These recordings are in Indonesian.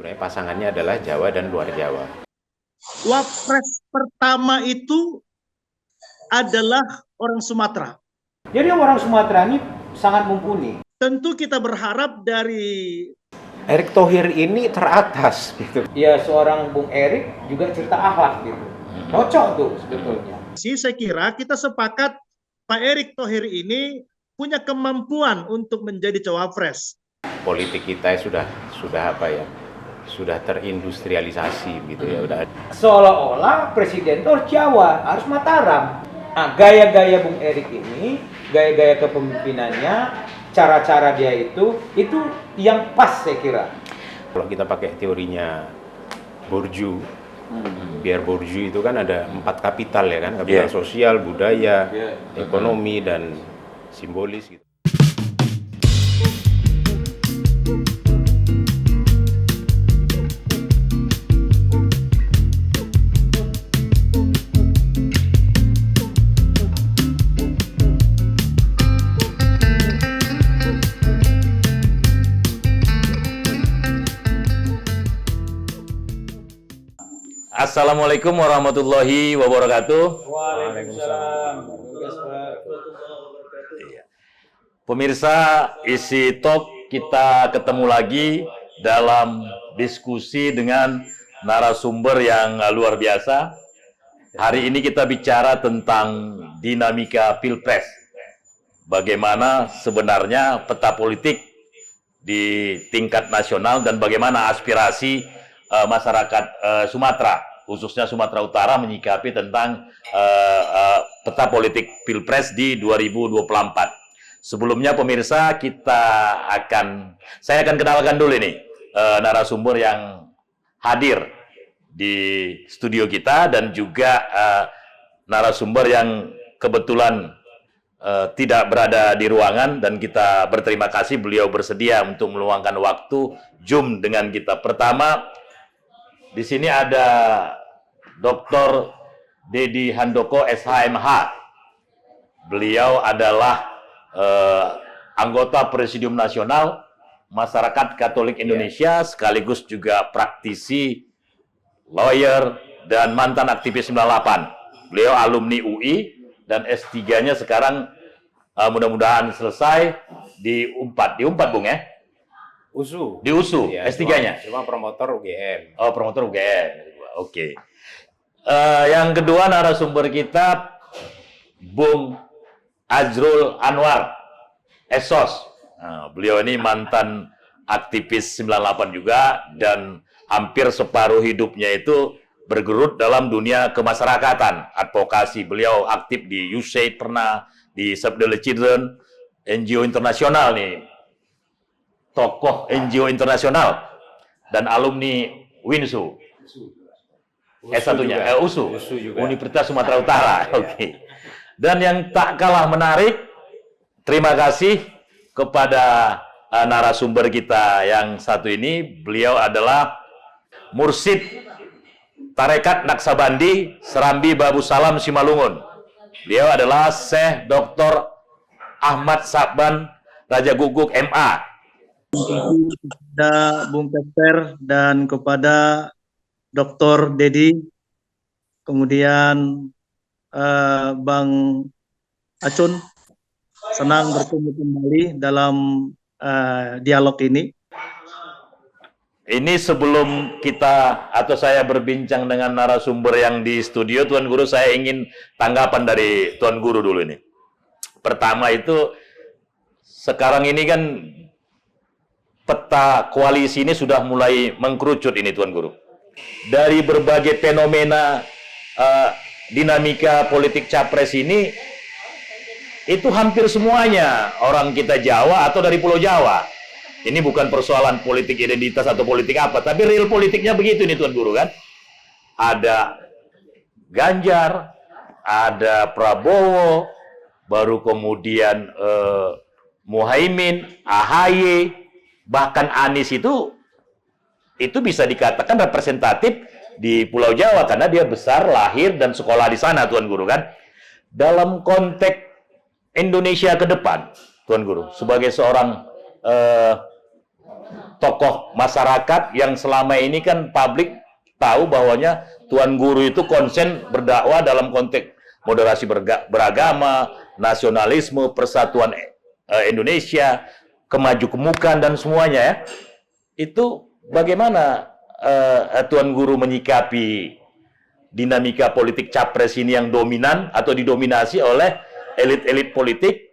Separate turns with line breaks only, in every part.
Sebenarnya pasangannya adalah Jawa dan luar Jawa.
Wapres pertama itu adalah orang Sumatera.
Jadi orang Sumatera ini sangat mumpuni.
Tentu kita berharap dari
Erick Thohir ini teratas gitu.
Ya seorang Bung Erik juga cerita akhlak gitu. Cocok tuh sebetulnya.
Saya kira kita sepakat Pak Erick Thohir ini punya kemampuan untuk menjadi cawapres.
Politik kita sudah apa ya? Sudah terindustrialisasi gitu ya, udah.
Seolah-olah presiden itu harus Jawa, harus Mataram. Nah, gaya-gaya Bung Erik ini, gaya-gaya kepemimpinannya, cara-cara dia itu yang pas saya kira.
Kalau kita pakai teorinya Bourdieu, biar Bourdieu itu kan ada 4 kapital ya kan, kapital sosial, budaya, ekonomi dan simbolis gitu.
Assalamualaikum warahmatullahi wabarakatuh.
Waalaikumsalam.
Pemirsa, isi talk kita ketemu lagi dalam diskusi dengan narasumber yang luar biasa. Hari ini kita bicara tentang dinamika Pilpres. Bagaimana sebenarnya peta politik di tingkat nasional dan bagaimana aspirasi masyarakat Sumatera, khususnya Sumatera Utara, menyikapi tentang peta politik Pilpres di 2024. Sebelumnya pemirsa, saya akan kenalkan dulu ini narasumber yang hadir di studio kita dan juga narasumber yang kebetulan tidak berada di ruangan, dan kita berterima kasih beliau bersedia untuk meluangkan waktu Zoom dengan kita. Pertama, di sini ada Dr. Dedi Handoko SHMH. Beliau adalah anggota Presidium Nasional Masyarakat Katolik Indonesia, sekaligus juga praktisi, lawyer, dan mantan aktivis 98. Beliau alumni UI dan S3-nya sekarang mudah-mudahan selesai di UNPAD. Di UNPAD, Bung ya?
USU.
Di USU,
ya,
S3-nya?
Cuma promotor UGM.
Oh, promotor UGM. Oke. Yang kedua narasumber kita, Bung Azrul Anwar, Esos. Beliau ini mantan aktivis 98 juga, dan hampir separuh hidupnya itu bergerut dalam dunia kemasyarakatan, advokasi. Beliau aktif di USAID, pernah di Save the Children, NGO internasional nih. Tokoh NGO internasional dan alumni WINSU. S1-nya, USU juga. Universitas Sumatera Utara. Oke. Dan yang tak kalah menarik, terima kasih kepada narasumber kita yang satu ini. Beliau adalah Mursyid Tarekat Naksabandi Serambi Babu Salam Simalungun. Beliau adalah Syekh Dr. Ahmad Saban Raja Guguk MA.
Kepada Bung Kester dan kepada Dr. Dedi, kemudian Bang Acun, senang bertemu kembali dalam dialog ini.
Ini sebelum kita atau saya berbincang dengan narasumber yang di studio, Tuan Guru, saya ingin tanggapan dari Tuan Guru dulu ini. Pertama itu, sekarang ini kan peta koalisi ini sudah mulai mengkerucut ini, Tuan Guru. Dari berbagai fenomena dinamika politik capres ini, itu hampir semuanya orang kita Jawa atau dari Pulau Jawa. Ini bukan persoalan politik identitas atau politik apa, tapi real politiknya begitu nih, Tuan Guru, kan. Ada Ganjar, ada Prabowo, baru kemudian Muhaimin, AHY, bahkan Anies itu bisa dikatakan representatif di Pulau Jawa karena dia besar, lahir, dan sekolah di sana, Tuan Guru, kan. Dalam konteks Indonesia ke depan, Tuan Guru, sebagai seorang tokoh masyarakat yang selama ini kan publik tahu bahwanya Tuan Guru itu konsen berdakwah dalam konteks moderasi beragama, nasionalisme, persatuan Indonesia, kemaju-kemukan dan semuanya ya. Itu bagaimana Tuan Guru menyikapi dinamika politik capres ini yang dominan atau didominasi oleh elit-elit politik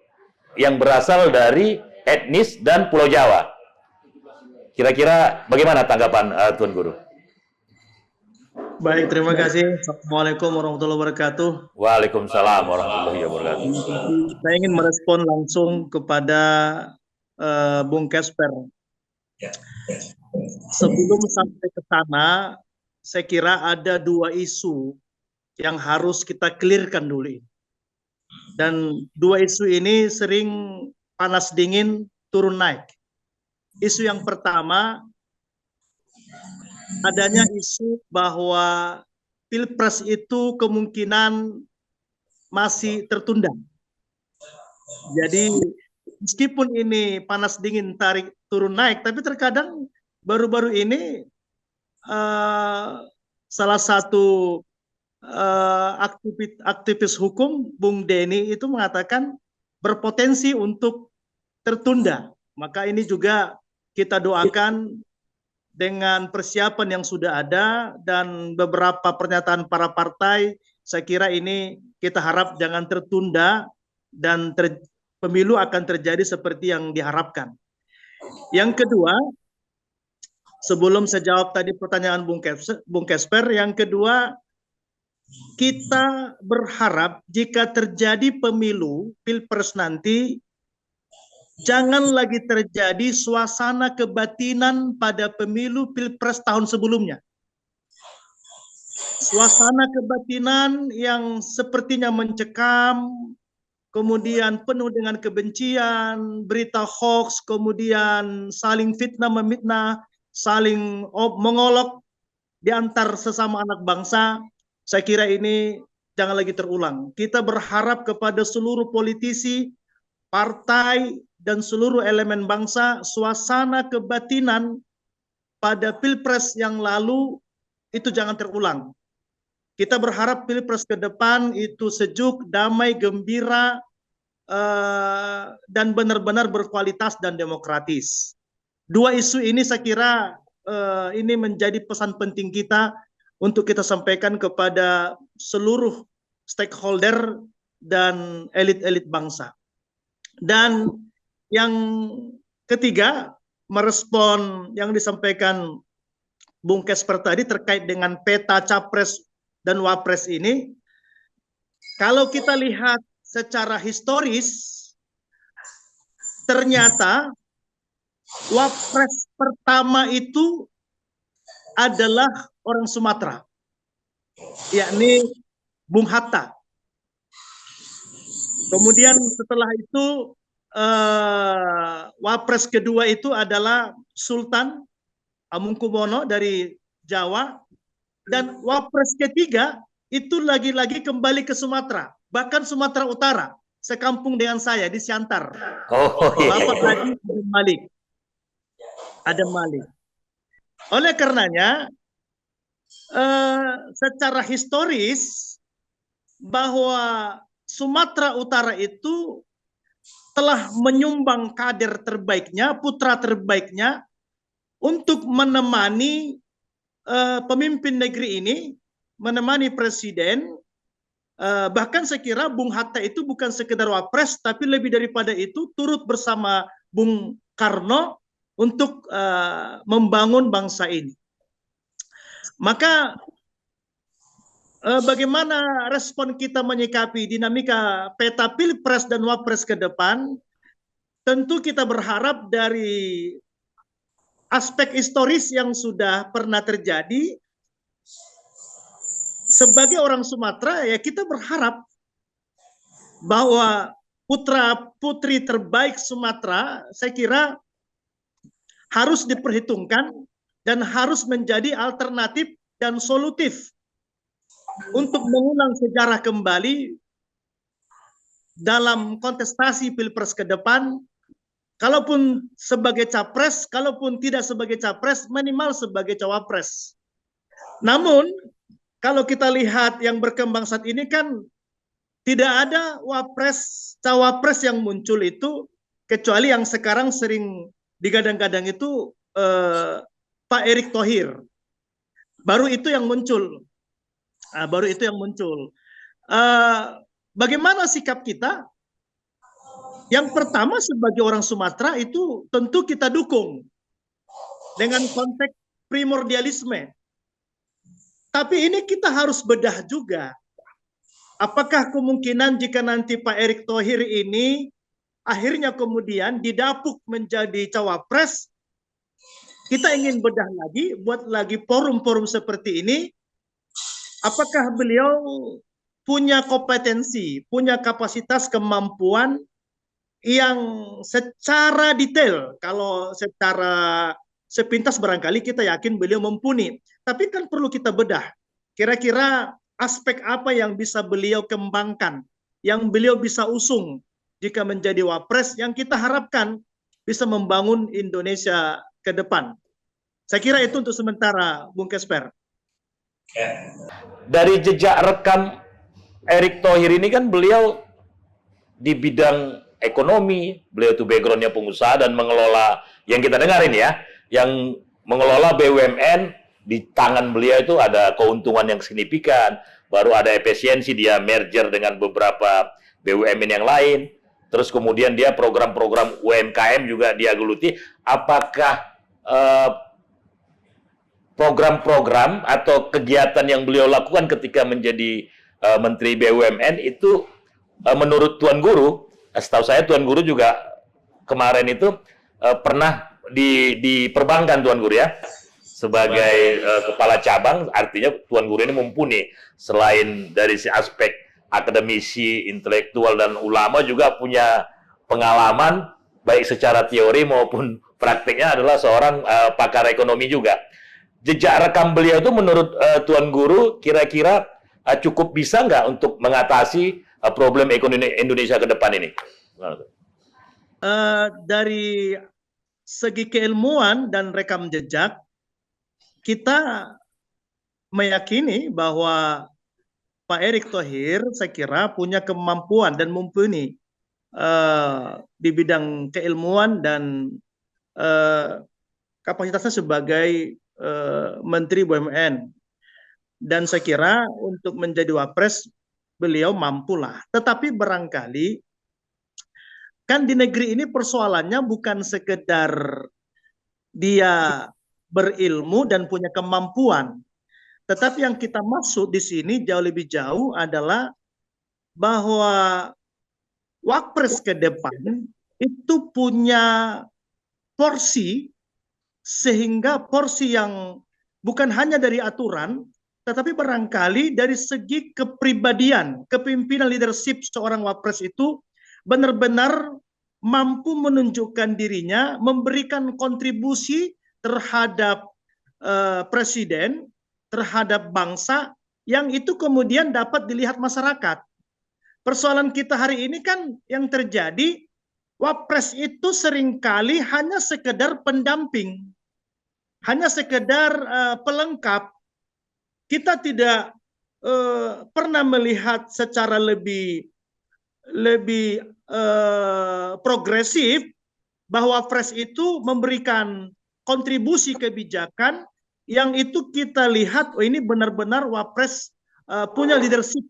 yang berasal dari etnis dan Pulau Jawa? Kira-kira bagaimana tanggapan Tuan Guru?
Baik, terima kasih. Assalamualaikum warahmatullahi wabarakatuh.
Waalaikumsalam warahmatullahi wabarakatuh.
Saya ingin merespon langsung kepada Bung Casper. Sebelum sampai ke sana, saya kira ada dua isu yang harus kita clearkan dulu. Dan dua isu ini sering panas dingin, turun naik. Isu yang pertama, adanya isu bahwa Pilpres itu kemungkinan masih tertunda. Jadi meskipun ini panas dingin tarik turun naik, tapi terkadang baru-baru ini salah satu aktivis hukum Bung Denny itu mengatakan berpotensi untuk tertunda. Maka ini juga kita doakan dengan persiapan yang sudah ada dan beberapa pernyataan para partai, saya kira ini kita harap jangan tertunda dan pemilu akan terjadi seperti yang diharapkan. Yang kedua, sebelum saya jawab tadi pertanyaan Bung Casper, yang kedua, kita berharap jika terjadi pemilu, Pilpres nanti, jangan lagi terjadi suasana kebatinan pada pemilu Pilpres tahun sebelumnya. Suasana kebatinan yang sepertinya mencekam, kemudian penuh dengan kebencian, berita hoax, kemudian saling fitnah memfitnah, saling mengolok di antar sesama anak bangsa. Saya kira ini jangan lagi terulang. Kita berharap kepada seluruh politisi, partai, dan seluruh elemen bangsa, suasana kebatinan pada Pilpres yang lalu itu jangan terulang. Kita berharap Pilpres ke depan itu sejuk, damai, gembira, dan benar-benar berkualitas dan demokratis. Dua isu ini saya kira ini menjadi pesan penting kita untuk kita sampaikan kepada seluruh stakeholder dan elit-elit bangsa. Dan yang ketiga, merespon yang disampaikan Bung Casper tadi terkait dengan peta capres dan wapres ini. Kalau kita lihat secara historis, ternyata wapres pertama itu adalah orang Sumatera, yakni Bung Hatta. Kemudian setelah itu wapres kedua itu adalah Sultan Hamengkubuwono dari Jawa, dan wapres ketiga itu lagi-lagi kembali ke Sumatera, bahkan Sumatera Utara, sekampung dengan saya di Siantar. Bapak lagi Adam Malik. Oleh karenanya, secara historis bahwa Sumatera Utara itu telah menyumbang kader terbaiknya, putra terbaiknya untuk menemani pemimpin negeri ini, menemani presiden. Bahkan saya kira Bung Hatta itu bukan sekedar wapres, tapi lebih daripada itu turut bersama Bung Karno untuk membangun bangsa ini. Maka bagaimana respon kita menyikapi dinamika peta Pilpres dan Wapres ke depan? Tentu kita berharap dari aspek historis yang sudah pernah terjadi. Sebagai orang Sumatera, ya kita berharap bahwa putra-putri terbaik Sumatera, saya kira harus diperhitungkan dan harus menjadi alternatif dan solutif untuk mengulang sejarah kembali dalam kontestasi Pilpres ke depan, kalaupun sebagai capres, kalaupun tidak sebagai capres, minimal sebagai cawapres. Namun, kalau kita lihat yang berkembang saat ini kan tidak ada wapres, cawapres yang muncul itu, kecuali yang sekarang sering digadang-gadang itu Pak Erick Thohir. Baru itu yang muncul. Baru itu yang muncul. Bagaimana sikap kita? Yang pertama sebagai orang Sumatera itu tentu kita dukung dengan konteks primordialisme. Tapi ini kita harus bedah juga. Apakah kemungkinan jika nanti Pak Erick Thohir ini akhirnya kemudian didapuk menjadi cawapres, kita ingin bedah lagi, buat lagi forum-forum seperti ini, apakah beliau punya kompetensi, punya kapasitas, kemampuan yang secara detail, kalau secara sepintas barangkali kita yakin beliau mumpuni, tapi kan perlu kita bedah. Kira-kira aspek apa yang bisa beliau kembangkan, yang beliau bisa usung jika menjadi wapres, yang kita harapkan bisa membangun Indonesia ke depan. Saya kira itu untuk sementara, Bung Kesper.
Dari jejak rekam Erick Thohir ini kan beliau di bidang ekonomi, beliau itu backgroundnya pengusaha dan mengelola, yang kita dengarin ya, yang mengelola BUMN, di tangan beliau itu ada keuntungan yang signifikan, baru ada efisiensi, dia merger dengan beberapa BUMN yang lain, terus kemudian dia program-program UMKM juga dia geluti. Apakah program-program atau kegiatan yang beliau lakukan ketika menjadi Menteri BUMN itu menurut Tuan Guru, setahu saya Tuan Guru juga kemarin itu pernah di perbankan Tuan Guru ya, sebagai kepala cabang, artinya Tuan Guru ini mumpuni. Selain dari si aspek akademisi, intelektual, dan ulama, juga punya pengalaman, baik secara teori maupun praktiknya adalah seorang pakar ekonomi juga. Jejak rekam beliau itu menurut Tuan Guru kira-kira cukup bisa nggak untuk mengatasi problem ekonomi Indonesia ke depan ini?
Dari segi keilmuan dan rekam jejak, kita meyakini bahwa Pak Erick Thohir saya kira punya kemampuan dan mumpuni di bidang keilmuan dan kapasitasnya sebagai Menteri BUMN. Dan saya kira untuk menjadi wapres beliau mampulah. Tetapi barangkali kan di negeri ini persoalannya bukan sekedar dia berilmu dan punya kemampuan. Tetapi yang kita maksud di sini jauh lebih jauh adalah bahwa wapres ke depan itu punya porsi, sehingga porsi yang bukan hanya dari aturan, tetapi barangkali dari segi kepribadian, kepemimpinan, leadership seorang wapres itu benar-benar mampu menunjukkan dirinya, memberikan kontribusi terhadap presiden, terhadap bangsa, yang itu kemudian dapat dilihat masyarakat. Persoalan kita hari ini kan yang terjadi, wapres itu seringkali hanya sekedar pendamping, hanya sekedar pelengkap. Kita tidak pernah melihat secara lebih progresif bahwa wapres itu memberikan kontribusi kebijakan yang itu kita lihat, oh ini benar-benar wapres punya leadership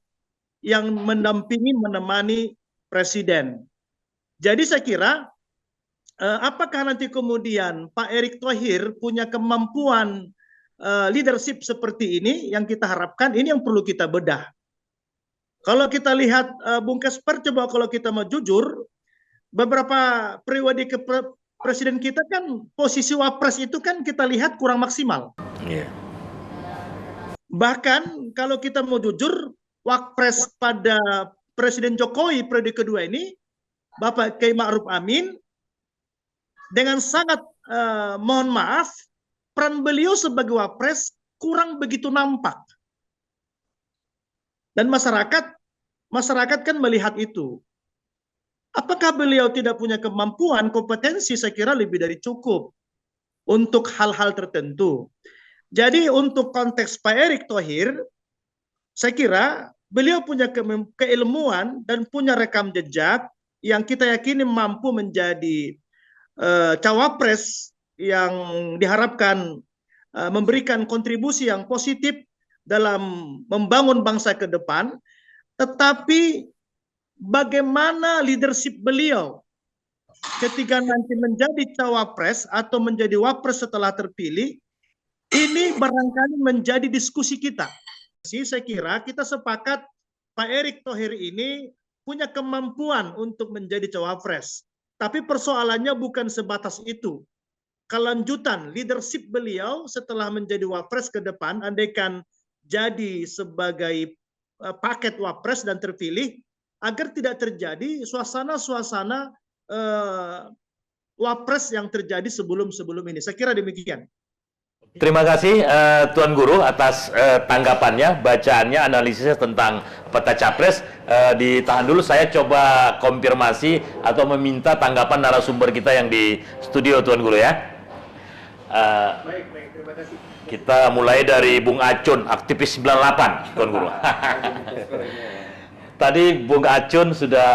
yang mendampingi, menemani presiden. Jadi saya kira apakah nanti kemudian Pak Erick Thohir punya kemampuan leadership seperti ini, yang kita harapkan ini yang perlu kita bedah. Kalau kita lihat Bung Kesper, coba kalau kita mau jujur, beberapa periode presiden kita kan posisi wapres itu kan kita lihat kurang maksimal.
Yeah.
Bahkan kalau kita mau jujur, wapres pada Presiden Jokowi periode kedua ini, Bapak Kiai Ma'ruf Amin, dengan sangat mohon maaf, peran beliau sebagai wapres kurang begitu nampak. Dan masyarakat kan melihat itu. Apakah beliau tidak punya kemampuan, kompetensi? Saya kira lebih dari cukup untuk hal-hal tertentu. Jadi untuk konteks Pak Erick Thohir, saya kira beliau punya keilmuan dan punya rekam jejak yang kita yakini mampu menjadi cawapres yang diharapkan memberikan kontribusi yang positif dalam membangun bangsa ke depan. Tetapi bagaimana leadership beliau ketika nanti menjadi cawapres atau menjadi wapres setelah terpilih, ini barangkali menjadi diskusi kita. Saya kira kita sepakat Pak Erick Thohir ini punya kemampuan untuk menjadi cawapres. Tapi persoalannya bukan sebatas itu. Kelanjutan leadership beliau setelah menjadi wapres ke depan, andaikan jadi sebagai paket wapres dan terpilih, agar tidak terjadi suasana-suasana wapres yang terjadi sebelum-sebelum ini. Saya kira demikian.
Terima kasih Tuan Guru atas tanggapannya, bacaannya, analisisnya tentang peta capres. Ditahan dulu, saya coba konfirmasi atau meminta tanggapan narasumber kita yang di studio, Tuan Guru ya.
Baik, terima kasih.
Kita mulai dari Bung Acun, aktivis 98, Tuan Guru. Tadi Bung Acun sudah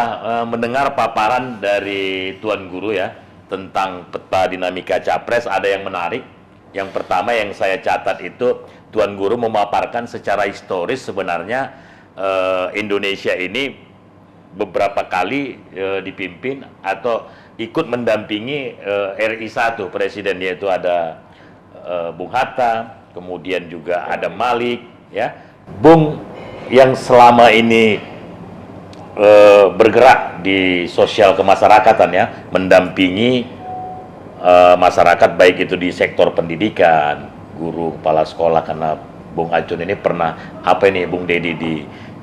mendengar paparan dari Tuan Guru ya tentang peta dinamika capres. Ada yang menarik. Yang pertama yang saya catat itu Tuan Guru memaparkan secara historis sebenarnya Indonesia ini beberapa kali dipimpin atau ikut mendampingi RI 1 presiden, yaitu ada Bung Hatta, kemudian juga ada Malik ya. Bung yang selama ini bergerak di sosial kemasyarakatan ya, mendampingi masyarakat baik itu di sektor pendidikan, guru, kepala sekolah, karena Bung Acun ini pernah Bung Dedi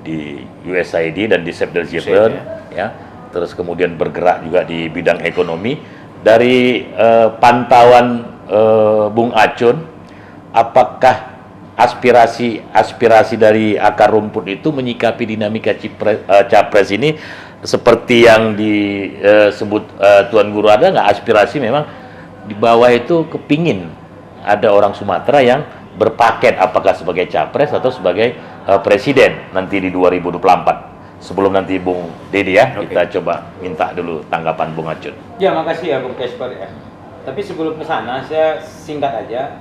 di USAID dan di Save the Children ya. Terus kemudian bergerak juga di bidang ekonomi. Dari pantauan Bung Acun, apakah aspirasi dari akar rumput itu menyikapi dinamika capres ini seperti yang disebut Tuan Guru? Ada nggak aspirasi memang di bawah itu kepingin ada orang Sumatera yang berpaket, apakah sebagai capres atau sebagai presiden nanti di 2024? Sebelum nanti Bung Dedi ya, kita coba minta dulu tanggapan Bung Acun.
Ya, makasih ya Bung Kesper ya. Tapi sebelum ke sana, saya singkat aja.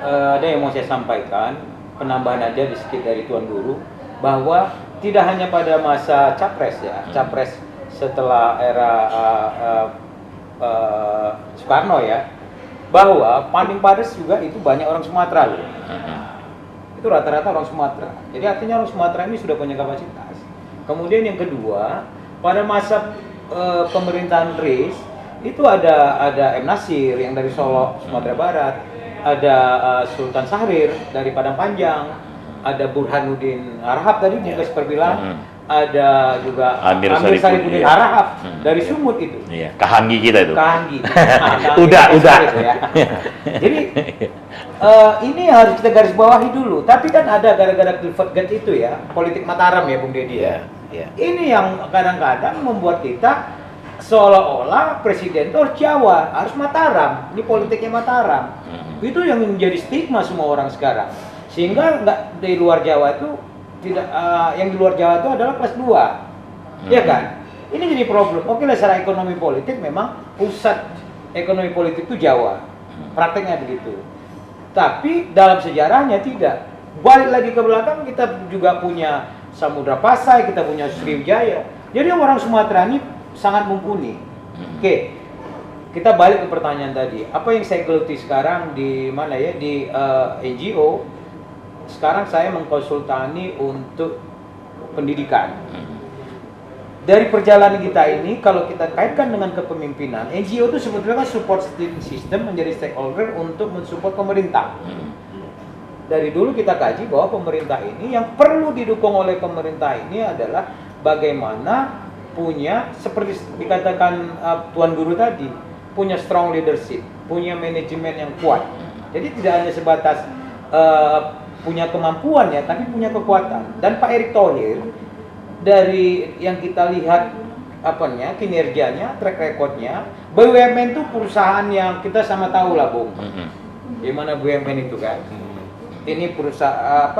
Ada yang mau saya sampaikan, penambahan aja sedikit dari Tuan Guru, bahwa tidak hanya pada masa capres ya, capres setelah era Soekarno ya, bahwa Panding Pares juga itu banyak orang Sumatera loh. Itu rata-rata orang Sumatera. Jadi artinya orang Sumatera ini sudah punya kapasitas. Kemudian yang kedua, pada masa pemerintahan RIS itu ada M. Nasir yang dari Solo, Sumatera Barat, ada Sultan Syahrir dari Padang Panjang, ada Burhanuddin Harahap tadi Bung Kesper bilang, ada juga Amir Saripudin Harahap dari Sumut itu.
Iya, Kahanggi kita itu.
Kahanggi.
Udah.
Ya. Jadi ini harus kita garis bawahi dulu. Tapi kan ada gara-gara Clifford Gate itu ya, politik Mataram ya Bung Dedi ya. Ini yang kadang-kadang membuat kita seolah-olah presiden itu harus Jawa, harus Mataram. Ini politiknya Mataram. Itu yang menjadi stigma semua orang sekarang. Sehingga nggak di luar Jawa itu tidak, yang di luar Jawa itu adalah kelas 2. Ya kan? Ini jadi problem. Oke lah, secara ekonomi politik memang pusat ekonomi politik itu Jawa. Prakteknya begitu. Tapi dalam sejarahnya tidak. Balik lagi ke belakang, kita juga punya Samudra Pasai, kita punya Sriwijaya. Jadi orang Sumatera ini sangat mumpuni. Oke. Kita balik ke pertanyaan tadi. Apa yang saya geluti sekarang di mana ya? Di NGO. Sekarang saya mengkonsultani untuk pendidikan. Dari perjalanan kita ini, kalau kita kaitkan dengan kepemimpinan, NGO itu sebetulnya kan support system, menjadi stakeholder untuk mensupport pemerintah. Dari dulu kita kaji bahwa pemerintah ini, yang perlu didukung oleh pemerintah ini adalah bagaimana punya, seperti dikatakan Tuan Guru tadi, punya strong leadership, punya manajemen yang kuat. Jadi tidak hanya sebatas punya kemampuan ya, tapi punya kekuatan. Dan Pak Erick Thohir, dari yang kita lihat kinerjanya, track recordnya. BUMN itu perusahaan yang kita sama tahu lah, Bung. Gimana BUMN itu kan? Ini perusahaan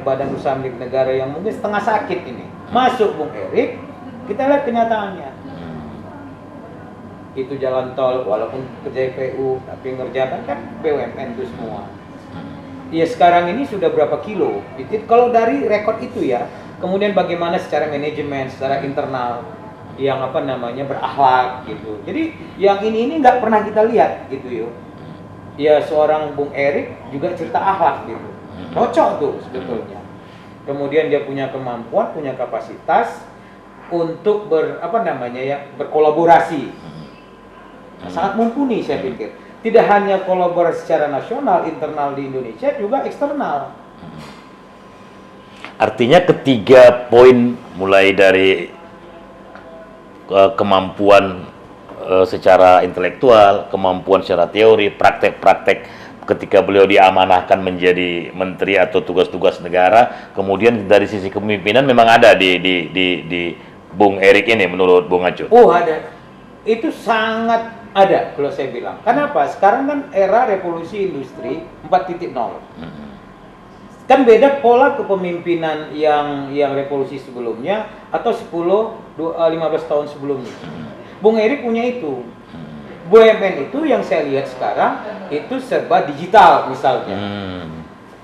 badan usaha milik negara yang mungkin setengah sakit ini. Masuk Bung Erik, kita lihat kenyataannya. Itu jalan tol walaupun ke JPU tapi ngerjakan kan BUMN itu semua. Ya sekarang ini sudah berapa kilo? Itu kalau dari rekor itu ya. Kemudian bagaimana secara manajemen, secara internal yang berakhlak gitu. Jadi yang ini nggak pernah kita lihat gitu yuk. Ya seorang Bung Erik juga cerita akhlak gitu. Cocok tuh sebetulnya. Kemudian dia punya kemampuan, punya kapasitas untuk berkolaborasi. Sangat mumpuni saya pikir. Tidak hanya kolaborasi secara nasional, internal di Indonesia, juga eksternal.
Artinya ketiga poin mulai dari kemampuan secara intelektual, kemampuan secara teori, praktek-praktek ketika beliau diamanahkan menjadi menteri atau tugas-tugas negara, kemudian dari sisi kepemimpinan memang ada di Bung Erik ini menurut Bung Acut.
Oh ada, itu sangat ada kalau saya bilang. Kenapa? Sekarang kan era revolusi industri 4.0. Kan beda pola kepemimpinan yang revolusi sebelumnya atau 10-15 tahun sebelumnya. Bung Erik punya itu. BUMN itu yang saya lihat sekarang itu serba digital misalnya.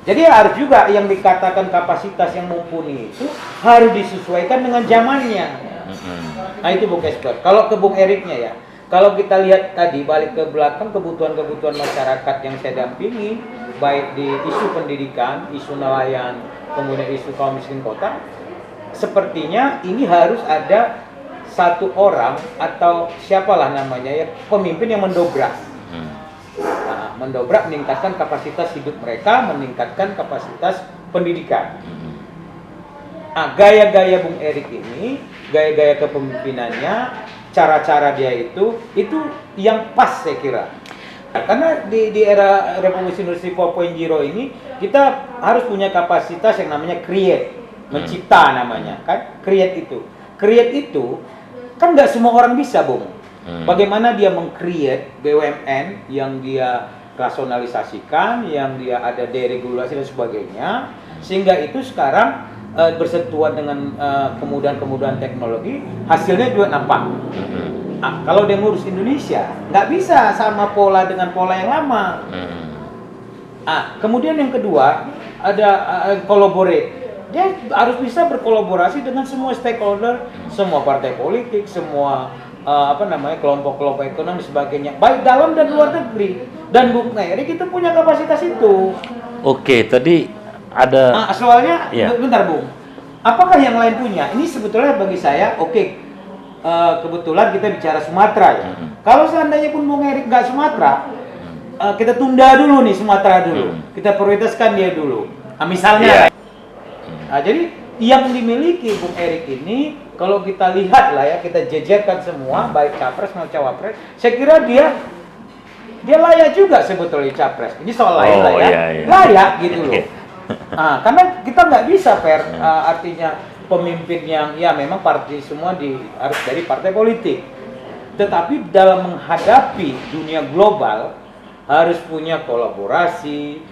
Jadi harus juga yang dikatakan kapasitas yang mumpuni itu harus disesuaikan dengan zamannya. Nah itu Bung Esper. Kalau ke Bung Eriknya ya, kalau kita lihat tadi balik ke belakang kebutuhan-kebutuhan masyarakat yang saya dampingi, baik di isu pendidikan, isu nelayan, kemudian isu kaum miskin kota, sepertinya ini harus ada satu orang atau siapalah namanya ya, pemimpin yang mendobrak. Nah, mendobrak, meningkatkan kapasitas hidup mereka, meningkatkan kapasitas pendidikan. Nah, gaya-gaya Bung Erik ini, gaya-gaya kepemimpinannya, cara-cara dia itu yang pas saya kira. Nah, karena di era revolusi industri 4.0 ini kita harus punya kapasitas yang namanya create, mencipta namanya kan, create itu kan nggak semua orang bisa, Bung. Bagaimana dia meng-create BUMN yang dia rasionalisasikan, yang dia ada deregulasi dan sebagainya, sehingga itu sekarang bersentuhan dengan kemudahan-kemudahan teknologi, hasilnya juga nampak. Nah, kalau dia ngurus Indonesia, nggak bisa sama pola dengan pola yang lama. Kemudian yang kedua ada collaborate. Dia harus bisa berkolaborasi dengan semua stakeholder, semua partai politik, semua kelompok-kelompok ekonomi sebagainya, baik dalam dan luar negeri. Dan Bung Erik itu punya kapasitas itu.
Oke, tadi ada.
Soalnya, bentar Bung, apakah yang lain punya? Ini sebetulnya bagi saya, kebetulan kita bicara Sumatera ya. Kalau seandainya pun Bung Erik nggak Sumatera, kita tunda dulu nih Sumatera dulu. Kita prioritaskan dia dulu. Misalnya. Jadi yang dimiliki Bung Erik ini, kalau kita lihat lah ya, kita jejerkan semua, baik capres maupun cawapres, saya kira dia layak juga sebetulnya capres. Ini soal lain lah ya, layak gitu loh. Karena kita nggak bisa artinya pemimpin yang ya memang partai semua harus dari partai politik, tetapi dalam menghadapi dunia global harus punya kolaborasi,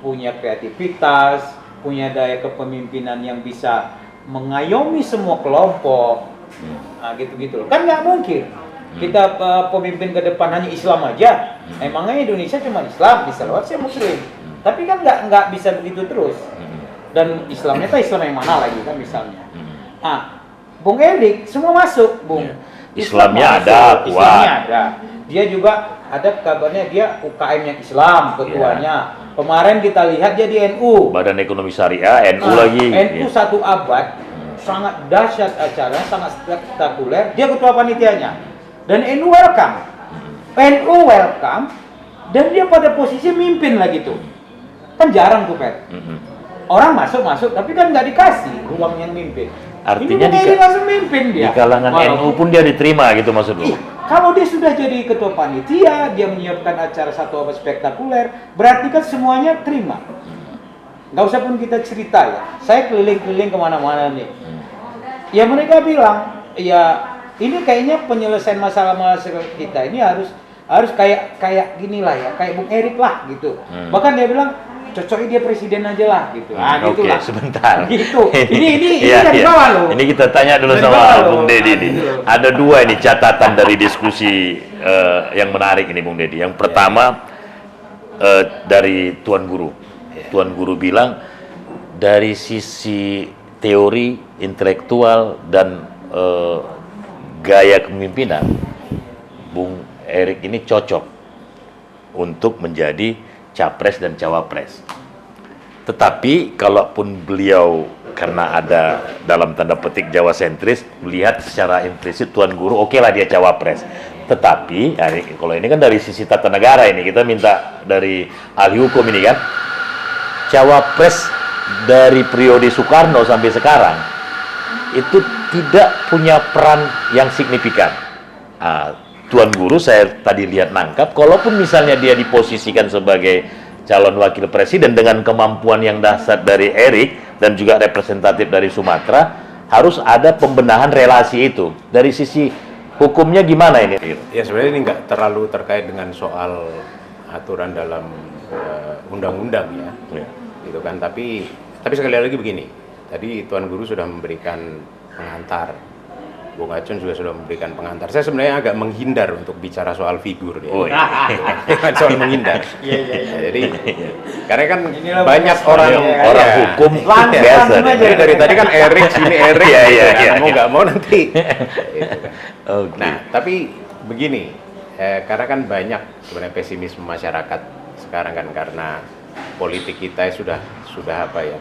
punya kreativitas, punya daya kepemimpinan yang bisa mengayomi semua kelompok. Gitu loh. Kan nggak mungkin kita pemimpin ke depan hanya Islam aja. Emangnya Indonesia cuma Islam, bisa lewat saya Muslim. Tapi kan nggak bisa begitu terus. Dan Islamnya itu Islam yang mana lagi kan misalnya. Bung Erik semua masuk, Bung.
Islamnya
masuk,
ada, kuat.
Islamnya ada. Dia juga ada kabarnya dia UKM yang Islam ketuanya. Kemarin kita lihat dia di NU.
Badan Ekonomi Syariah, NU lagi.
NU 1 abad, sangat dahsyat acaranya, sangat spektakuler. Dia ketua panitianya. Dan NU welcome. NU welcome. Dan dia pada posisi mimpin lagi tuh. Kan jarang tuh, Per. Orang masuk, tapi kan nggak dikasih ruang yang mimpin.
Artinya
ini langsung mimpin dia.
Di kalangan NU pun dia diterima gitu maksud lu?
Kalau dia sudah jadi ketua panitia, dia menyiapkan acara 1 abad spektakuler, berarti kan semuanya terima. Nggak usah pun kita cerita ya. Saya keliling-keliling kemana-mana nih. Ya mereka bilang, ya ini kayaknya penyelesaian masalah-masalah kita ini harus kayak gini lah ya, kayak Bung Erik lah gitu. Bahkan dia bilang cocoknya dia presiden aja lah gitu. Gitu
Oke,
lah.
sebentar.
Gitu. Ini
Iya,
dari
iya.
bawah loh.
Ini kita tanya dulu
Dari
sama
bawah
Bung
loh.
Dedi nih.
Gitu.
Ada dua ini catatan dari diskusi yang menarik ini Bung Dedi. Yang pertama dari Tuan Guru. Tuan Guru bilang dari sisi teori, intelektual dan gaya kepemimpinan, Bung Erik ini cocok untuk menjadi capres dan cawapres. Tetapi kalaupun beliau karena ada dalam tanda petik Jawa sentris, melihat secara implisit Tuan Guru oke lah dia cawapres. Tetapi kalau ini kan dari sisi tata negara, ini kita minta dari ahli hukum ini kan, cawapres dari periode Soekarno sampai sekarang itu tidak punya peran yang signifikan. Tuan Guru saya tadi lihat nangkap, kalaupun misalnya dia diposisikan sebagai calon wakil presiden dengan kemampuan yang dahsyat dari Erik dan juga representatif dari Sumatera, harus ada pembenahan relasi itu. Dari sisi hukumnya gimana ini?
Ya sebenarnya ini nggak terlalu terkait dengan soal aturan dalam undang-undang ya, gitu kan. Tapi sekali lagi begini, tadi Tuan Guru sudah memberikan pengantar, Bung Acun juga sudah memberikan pengantar. Saya sebenarnya agak menghindar untuk bicara soal figur ya.
Oh, iya.
Soal menghindar.
Iya.
Jadi karena kan
Inilah
banyak
bukan
orang
orang
ya,
hukum
Langsung
biasa.
aja.
jadi dari tadi kan Erik sini Erik,
Iya,
gitu
iya,
kan.
iya,
Mau
iya.
nggak mau nanti. Gitu kan.
Oke.
Nah, tapi begini, karena kan banyak sebenarnya pesimisme masyarakat sekarang kan karena politik kita sudah apa ya,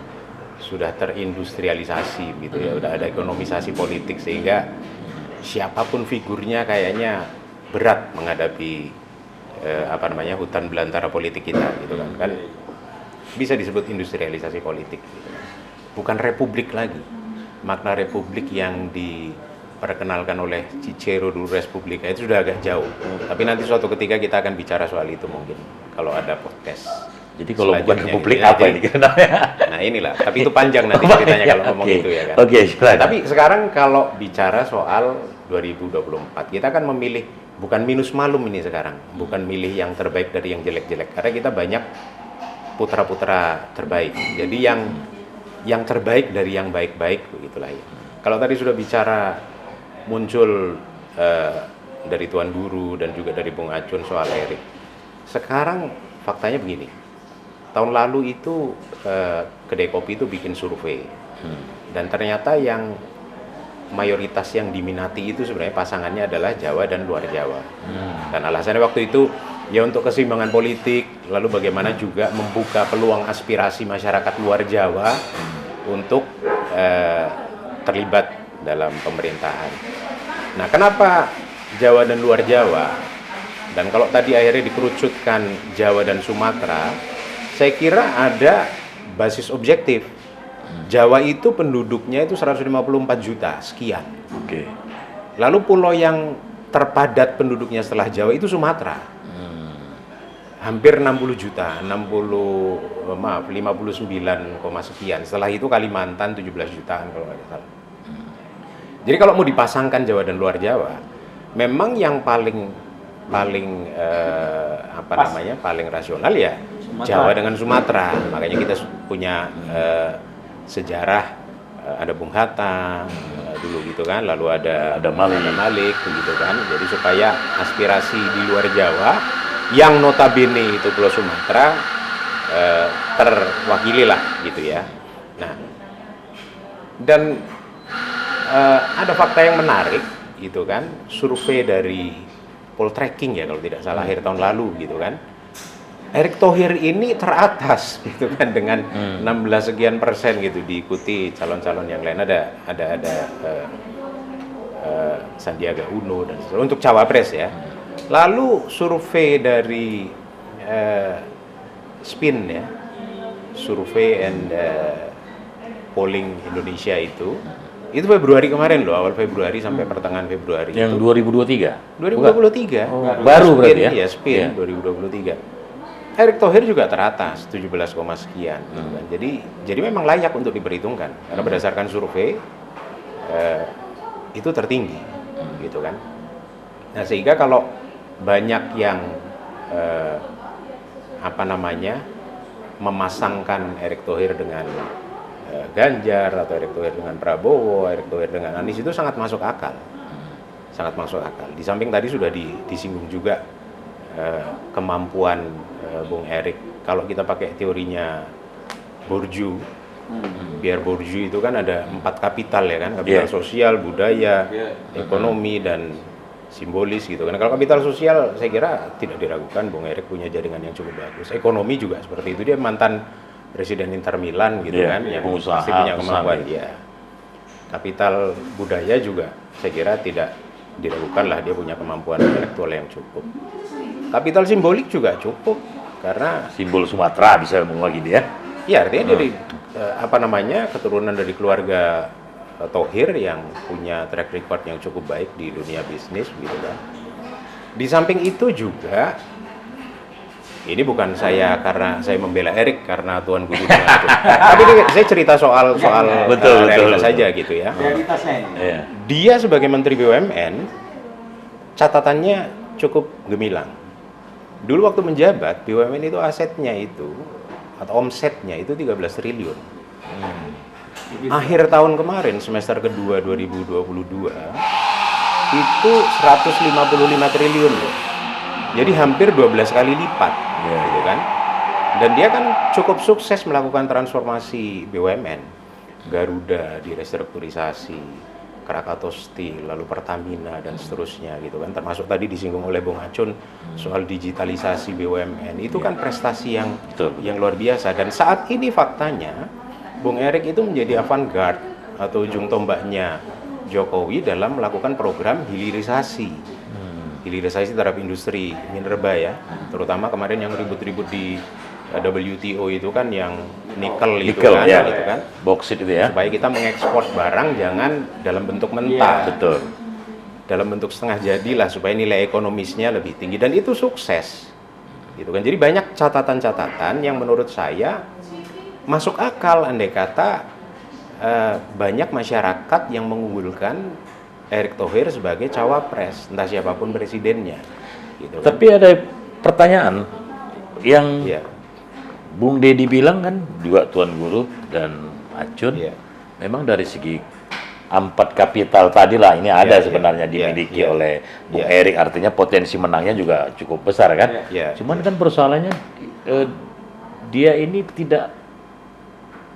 sudah terindustrialisasi gitu ya, udah ada ekonomisasi politik sehingga siapapun figurnya kayaknya berat menghadapi hutan belantara politik kita gitu kan bisa disebut industrialisasi politik gitu. Bukan republik lagi, makna republik yang diperkenalkan oleh Cicero dulu Respublika itu sudah agak jauh. Tapi nanti suatu ketika kita akan bicara soal itu mungkin kalau ada podcast.
Jadi kalau bukan
Selanjutnya
republik
gitu ya.
apa ini?
Nah inilah, tapi itu panjang nanti ceritanya kalau ngomong
Oke.
itu ya kan.
Oke, silakan.
Tapi sekarang kalau bicara soal 2024, kita kan memilih bukan minus malum ini sekarang, bukan milih yang terbaik dari yang jelek-jelek, karena kita banyak putra-putra terbaik. Jadi yang terbaik dari yang baik-baik begitulah ya. Kalau tadi sudah bicara muncul dari Tuan Guru dan juga dari Bung Acun soal Erik. Sekarang faktanya begini. Tahun lalu itu Kedai Kopi itu bikin survei dan ternyata yang mayoritas yang diminati itu sebenarnya pasangannya adalah Jawa dan luar Jawa. Dan alasannya waktu itu ya untuk keseimbangan politik, lalu bagaimana juga membuka peluang aspirasi masyarakat luar Jawa untuk terlibat dalam pemerintahan. Nah, kenapa Jawa dan luar Jawa? Dan kalau tadi akhirnya dikerucutkan Jawa dan Sumatera, saya kira ada basis objektif. Jawa itu penduduknya itu 154 juta sekian.
Oke.
Lalu pulau yang terpadat penduduknya setelah Jawa itu Sumatera. Hampir 60 juta, 59, sekian. Setelah itu Kalimantan 17 jutaan kalau nggak salah. Jadi kalau mau dipasangkan Jawa dan luar Jawa, memang yang paling paling rasional ya Jawa dengan Sumatera. Makanya kita punya sejarah, ada Bung Hatta dulu gitu kan, lalu ada Malik gitu kan. Jadi supaya aspirasi di luar Jawa yang notabene itu Pulau Sumatera terwakili lah gitu ya. Nah, dan ada fakta yang menarik gitu kan, survei dari Poltreking ya kalau tidak salah akhir tahun lalu gitu kan. Erick Thohir ini teratas gitu kan dengan 16 sekian persen gitu, diikuti calon-calon yang lain, ada Sandiaga Uno dan sebagainya untuk cawapres ya. Lalu survei dari SPIN ya, Survey and Polling Indonesia itu Februari kemarin loh, awal Februari sampai pertengahan Februari.
Yang
itu
2023?
2023.
Oh, baru berarti ya?
Iya, SPIN 2023. Erick Thohir juga teratas 17, sekian gitu kan. Jadi memang layak untuk diperhitungkan karena berdasarkan survei itu tertinggi gitu kan. Nah sehingga kalau banyak yang memasangkan Erick Thohir dengan Ganjar atau Erick Thohir dengan Prabowo, Erick Thohir dengan Anies, itu sangat masuk akal, sangat masuk akal. Di samping tadi sudah disinggung juga kemampuan Bung Erick. Kalau kita pakai teorinya Bourdieu, Pierre Bourdieu itu kan ada 4 kapital ya kan, kapital sosial, budaya, ekonomi, dan simbolis gitu kan. Kalau kapital sosial saya kira tidak diragukan Bung Erick punya jaringan yang cukup bagus. Ekonomi juga seperti itu, dia mantan presiden Inter Milan gitu kan, yang pasti punya kemampuan. Kapital budaya juga saya kira tidak diragukan lah, dia punya kemampuan intelektual yang cukup. Kapital simbolik juga cukup, karena
Simbol Sumatera bisa mewakili ya.
ya artinya dari keturunan dari keluarga Thohir yang punya track record yang cukup baik di dunia bisnis gitu kan. Di samping itu juga, ini bukan saya karena saya membela Erick karena Tuan Guru tapi ini saya cerita soal
betul,
realitas
betul.
saja gitu ya.
Realitasnya ini.
Iya.
Dia sebagai Menteri BUMN catatannya cukup gemilang. Dulu waktu menjabat, BUMN itu asetnya itu atau omsetnya itu 13 triliun. Akhir tahun kemarin, semester kedua 2022, itu 155 triliun loh. Jadi hampir 12 kali lipat, gitu kan. Dan dia kan cukup sukses melakukan transformasi BUMN. Garuda direstrukturisasi, Krakatau Steel, lalu Pertamina, dan seterusnya gitu kan. Termasuk tadi disinggung oleh Bung Acun soal digitalisasi BUMN. Itu kan prestasi yang luar biasa. Dan saat ini faktanya Bung Erick itu menjadi avant-garde atau ujung tombaknya Jokowi dalam melakukan program hilirisasi. Hilirisasi terhadap industri minerba ya. Terutama kemarin yang ribut-ribut di WTO itu kan yang nikel itu kan,
ya.
gitu kan.
Boksit itu ya.
Supaya kita mengekspor barang jangan dalam bentuk mentah.
Betul.
Dalam bentuk setengah jadi lah supaya nilai ekonomisnya lebih tinggi, dan itu sukses. Gitu kan. Jadi banyak catatan-catatan yang menurut saya masuk akal andai kata banyak masyarakat yang mengunggulkan Erick Thohir sebagai cawapres, entah siapapun presidennya. Gitu kan.
Tapi ada pertanyaan yang
Ya.
Bung Dedi bilang kan juga Tuan Guru dan Acun,
Iya.
memang dari segi 4 kapital tadi lah ini ada sebenarnya dimiliki
iya.
oleh Bung
Iya.
Erick, artinya potensi menangnya juga cukup besar kan.
Iya.
Cuman kan persoalannya dia ini tidak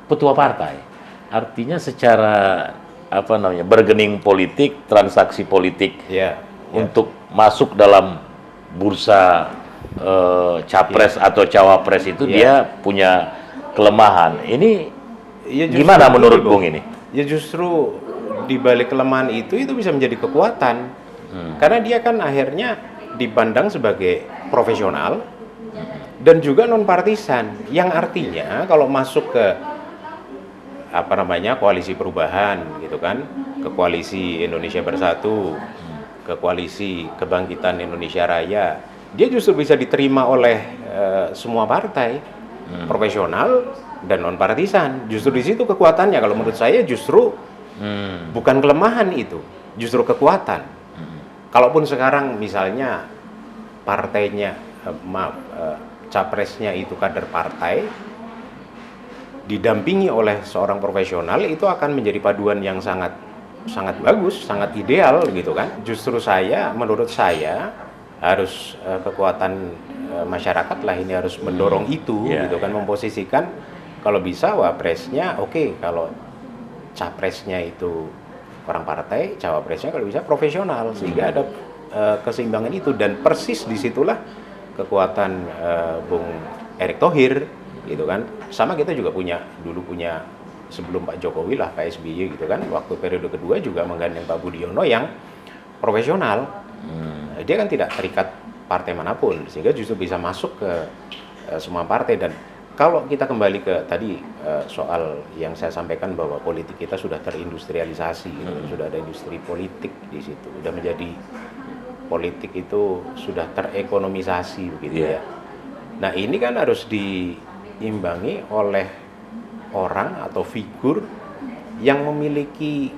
ketua partai, artinya secara bergening politik, transaksi politik
Ya.
untuk masuk dalam bursa capres atau cawapres itu dia punya kelemahan. Ini
Ya, justru
gimana menurut
ini,
Bung ini?
Ya justru di balik kelemahan itu bisa menjadi kekuatan. Karena dia kan akhirnya dipandang sebagai profesional dan juga non partisan, yang artinya kalau masuk ke koalisi perubahan gitu kan, ke koalisi Indonesia Bersatu, ke koalisi Kebangkitan Indonesia Raya, dia justru bisa diterima oleh semua partai, profesional dan non partisan. Justru di situ kekuatannya. Kalau menurut saya justru bukan kelemahan itu, justru kekuatan. Kalaupun sekarang misalnya partainya, capresnya itu kader partai, didampingi oleh seorang profesional, itu akan menjadi paduan yang sangat bagus, sangat ideal gitu kan. Justru menurut saya harus kekuatan masyarakat lah ini harus mendorong itu gitu kan, memposisikan kalau bisa wapresnya oke, kalau capresnya itu orang partai, cawapresnya kalau bisa profesional, sehingga ada keseimbangan itu. Dan persis disitulah kekuatan Bung Erick Thohir gitu kan. Sama kita juga dulu punya sebelum Pak Jokowi lah, Pak SBY gitu kan, waktu periode kedua juga menggandeng Pak Budiono yang profesional. Dia kan tidak terikat partai manapun, sehingga justru bisa masuk ke semua partai. Dan kalau kita kembali ke tadi soal yang saya sampaikan bahwa politik kita sudah terindustrialisasi, gitu, sudah ada industri politik di situ, sudah menjadi politik itu sudah terekonomisasi begitu ya. Nah ini kan harus diimbangi oleh orang atau figur yang memiliki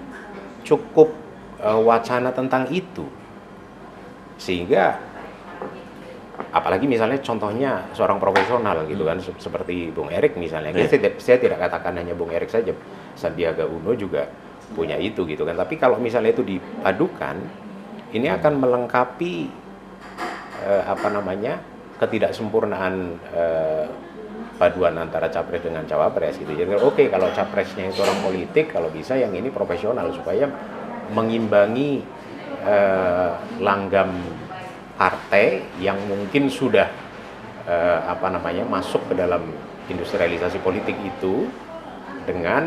cukup wacana tentang itu. Sehingga apalagi misalnya contohnya seorang profesional gitu kan, seperti Bung Erik misalnya. Saya tidak katakan hanya Bung Erik saja, Sandiaga Uno juga punya itu gitu kan. Tapi kalau misalnya itu dipadukan, ini akan melengkapi ketidaksempurnaan paduan antara capres dengan cawapres gitu. Jadi oke, kalau capresnya itu orang politik, kalau bisa yang ini profesional supaya mengimbangi langgam partai yang mungkin sudah masuk ke dalam industrialisasi politik itu dengan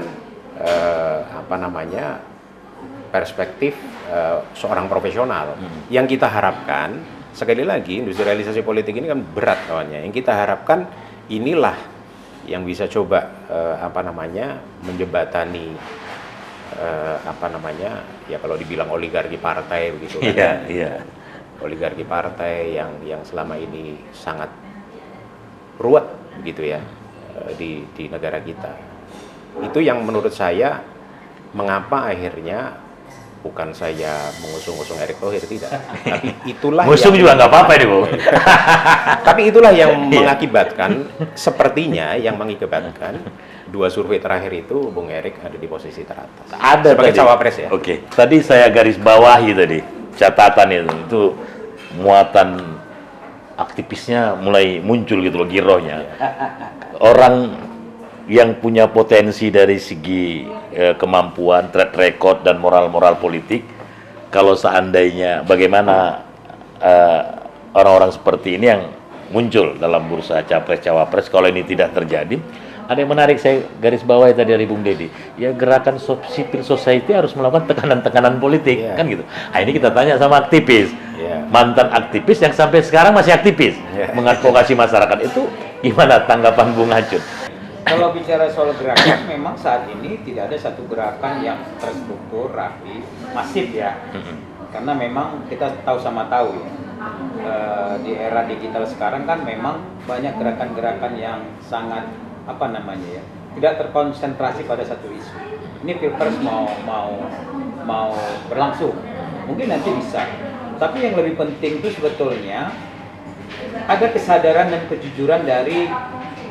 perspektif seorang profesional. Yang kita harapkan, sekali lagi, industrialisasi politik ini kan berat kawannya. Yang kita harapkan inilah yang bisa coba menjembatani ya kalau dibilang oligarki partai begitu kan. Oligarki partai yang selama ini sangat ruwet begitu ya di negara kita. Itu yang menurut saya mengapa akhirnya bukan saya mengusung Erick Thohir, tidak. Tapi itulah
ngusung juga nggak apa-apa nih, Bu.
Tapi itulah yang mengakibatkan dua survei terakhir itu Bung Erik ada di posisi teratas.
Ada
sebagai
tadi.
cawapres ya.
Oke. Tadi saya garis bawahi tadi catatan itu muatan aktivisnya mulai muncul gitu loh, girohnya. Orang yang punya potensi dari segi kemampuan, track record dan moral politik, kalau seandainya bagaimana orang-orang seperti ini yang muncul dalam bursa capres cawapres, kalau ini tidak terjadi, ada yang menarik saya garis bawahi tadi dari Bung Deddy, ya gerakan civil society harus melakukan tekanan-tekanan politik, kan gitu. Nah, ini kita tanya sama aktivis, mantan aktivis yang sampai sekarang masih aktivis, mengadvokasi masyarakat, itu gimana tanggapan Bung Acut?
Kalau bicara soal gerakan, memang saat ini tidak ada satu gerakan yang terstruktur, rapi, masif ya. Karena memang kita tahu ya, di era digital sekarang kan memang banyak gerakan-gerakan yang sangat tidak terkonsentrasi pada satu isu. Ini pilpres mau berlangsung, mungkin nanti bisa. Tapi yang lebih penting itu sebetulnya ada kesadaran dan kejujuran dari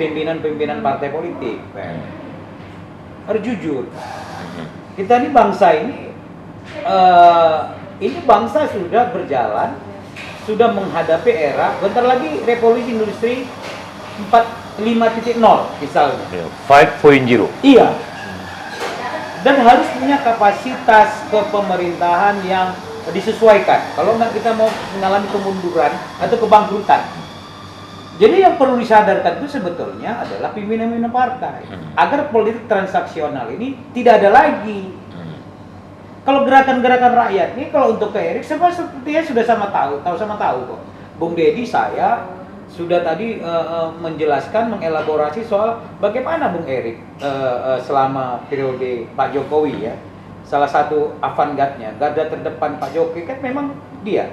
pimpinan-pimpinan partai politik. Harus jujur. Kita ini bangsa ini bangsa sudah berjalan, sudah menghadapi era, bentar lagi revolusi industri 5.0 misalnya.
5.0.
Iya. Dan harus punya kapasitas kepemerintahan yang disesuaikan. Kalau nggak, kita mau mengalami kemunduran atau kebangkrutan. Jadi yang perlu disadarkan itu sebetulnya adalah pimpinan-pimpinan partai, agar politik transaksional ini tidak ada lagi. Kalau gerakan-gerakan rakyat ini, kalau untuk ke Erik, sepertinya sudah sama tahu kok. Bung Deddy, saya sudah tadi menjelaskan, mengelaborasi soal bagaimana Bung Erik selama periode Pak Jokowi ya. Salah satu avant-garde-nya, garda terdepan Pak Jokowi kan memang dia.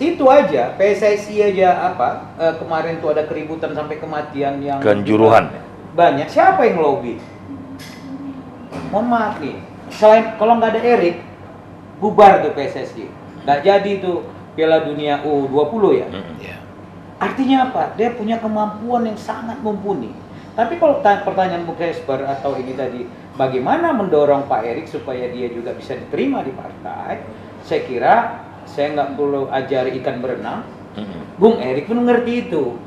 Itu aja, PSSI aja kemarin tuh ada keributan sampai kematian yang
Kanjuruhan.
Banyak. Siapa yang lobby? Mohon maaf nih, selain kalau nggak ada Erik, bubar tuh PSSI. Nggak jadi tuh Piala Dunia U20 ya. Artinya apa? Dia punya kemampuan yang sangat mumpuni. Tapi kalau pertanyaan Bung Hesper atau ini tadi, bagaimana mendorong Pak Erik supaya dia juga bisa diterima di partai? Saya kira saya nggak perlu ajari ikan berenang. Bung Erik pun ngerti itu.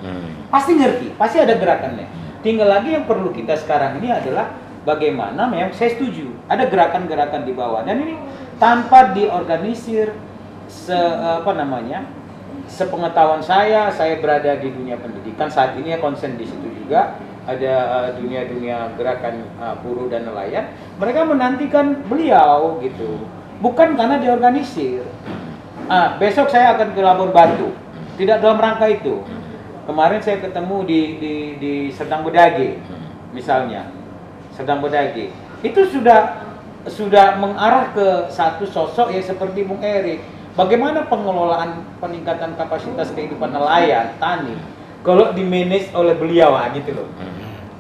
Pasti ngerti, pasti ada gerakannya. Tinggal lagi yang perlu kita sekarang ini adalah bagaimana, memang saya setuju ada gerakan-gerakan di bawah, dan ini tanpa diorganisir sepengetahuan saya berada di dunia pendidikan saat ini ya, konsen di situ juga ada dunia gerakan buruh dan nelayan. Mereka menantikan beliau gitu, bukan karena diorganisir. Besok saya akan ke Labuan Batu, tidak dalam rangka itu. Kemarin saya ketemu di Serdang Bedage, misalnya Serdang Bedage, itu sudah mengarah ke satu sosok yang seperti Bung Erik. Bagaimana pengelolaan peningkatan kapasitas kehidupan nelayan, tani, kalau dimanage oleh beliau gitu loh.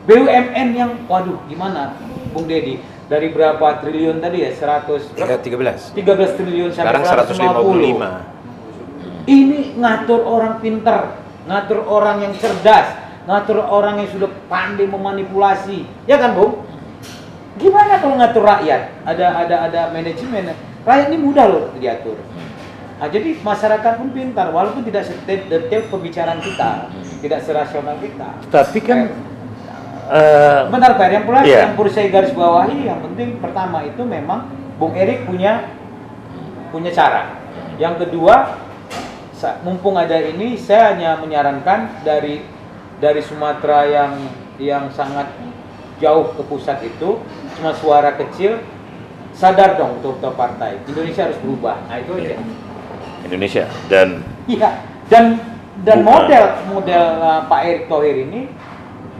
BUMN yang, waduh gimana Bung Deddy, dari berapa triliun tadi ya? 100
Ya, 13.
13 triliun sampai
Sekarang
150. Ini ngatur orang pinter, ngatur orang yang cerdas, ngatur orang yang sudah pandai memanipulasi, ya kan, Bung? Gimana kalau ngatur rakyat? Ada manajemen. Rakyat ini mudah loh diatur. Nah, jadi masyarakat pun pintar, walaupun tidak detail pembicaraan kita, tidak serasional kita.
Tapi kan
Benar Pak, yang pula
Iya.
yang perlu saya garis bawahi, yang penting pertama itu memang Bung Erik punya cara. Yang kedua, mumpung ada ini, saya hanya menyarankan dari Sumatera yang sangat jauh ke pusat itu, cuma suara kecil, sadar dong untuk partai. Indonesia harus berubah. Nah itu aja.
Indonesia dan
Iya. Dan model Pak Erick Thohir ini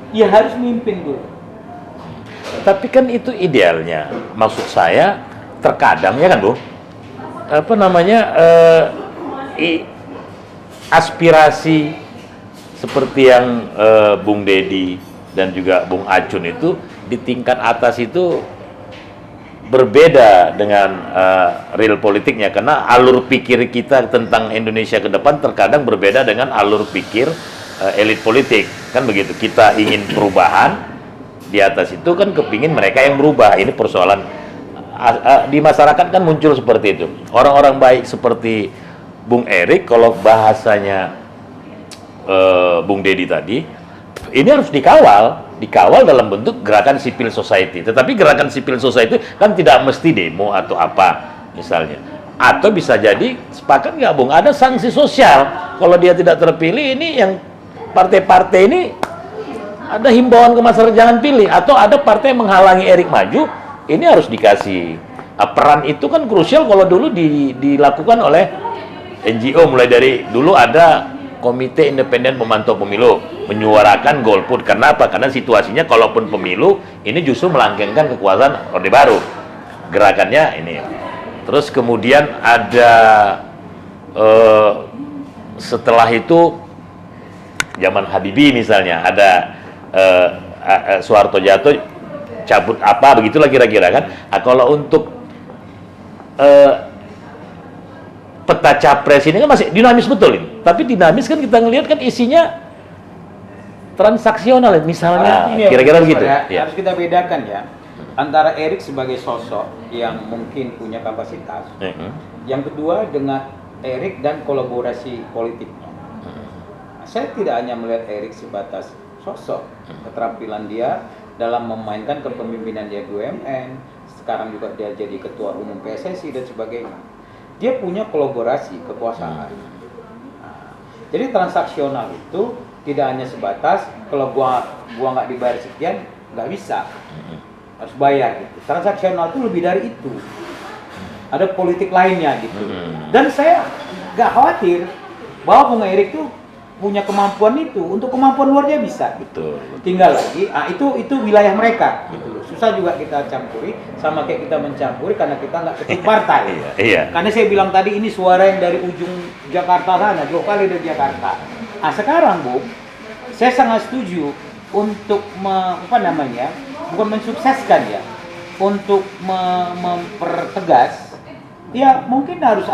ya harus mimpin dulu.
tapi kan itu idealnya. Maksud saya terkadang ya kan, Bu? Apa namanya? Aspirasi seperti yang Bung Dedi dan juga Bung Acun itu di tingkat atas itu berbeda dengan real politiknya, karena alur pikir kita tentang Indonesia ke depan terkadang berbeda dengan alur pikir elit politik, kan begitu. Kita ingin perubahan, di atas itu kan kepingin mereka yang berubah. Ini persoalan di masyarakat kan muncul seperti itu. Orang-orang baik seperti Bung Erik, kalau bahasanya Bung Dedi tadi, ini harus dikawal dalam bentuk gerakan civil society. Tetapi gerakan civil society kan tidak mesti demo atau apa misalnya. Atau bisa jadi sepakat nggak, Bung, ada sanksi sosial kalau dia tidak terpilih. Ini yang partai-partai ini ada himbauan ke masyarakat jangan pilih, atau ada partai yang menghalangi Erik maju, ini harus dikasih peran. Itu kan krusial. Kalau dulu dilakukan oleh NGO, mulai dari dulu ada Komite Independen Memantau Pemilu, menyuarakan golput. Karena apa? Karena situasinya kalaupun pemilu ini justru melanggengkan kekuasaan Orde Baru. Gerakannya ini. Terus kemudian ada setelah itu zaman Habibie misalnya, ada Soeharto jatuh, cabut apa begitulah kira-kira kan. Nah, kalau untuk peta capres ini kan masih dinamis betul ini. Tapi dinamis kan kita ngelihat kan isinya transaksional misalnya,
Ini
kira-kira
ya,
begitu. Ya.
Harus kita bedakan ya antara Erik sebagai sosok yang mungkin punya kapasitas. Yang kedua dengan Erik dan kolaborasi politiknya. Saya tidak hanya melihat Erik sebatas sosok, keterampilan dia dalam memainkan kepemimpinan dia BUMN, sekarang juga dia jadi ketua umum PSSI dan sebagainya. Dia punya kolaborasi kekuasaan. Jadi transaksional itu tidak hanya sebatas kalau gua nggak dibayar sekian, nggak bisa, harus bayar gitu. Transaksional itu lebih dari itu. Ada politik lainnya gitu. Dan saya nggak khawatir bahwa Bung Erik tuh punya kemampuan itu. Untuk kemampuan luar dia bisa.
Betul.
Tinggal lagi, itu wilayah mereka. Gitu. Susah juga kita campuri, sama kayak kita mencampuri karena kita nggak ketua partai.
Iya.
Karena saya bilang tadi ini suara yang dari ujung Jakarta sana, 2 kali dari Jakarta. Nah sekarang, Bu, saya sangat setuju untuk bukan mensukseskan ya, untuk mempertegas. Ya mungkin harus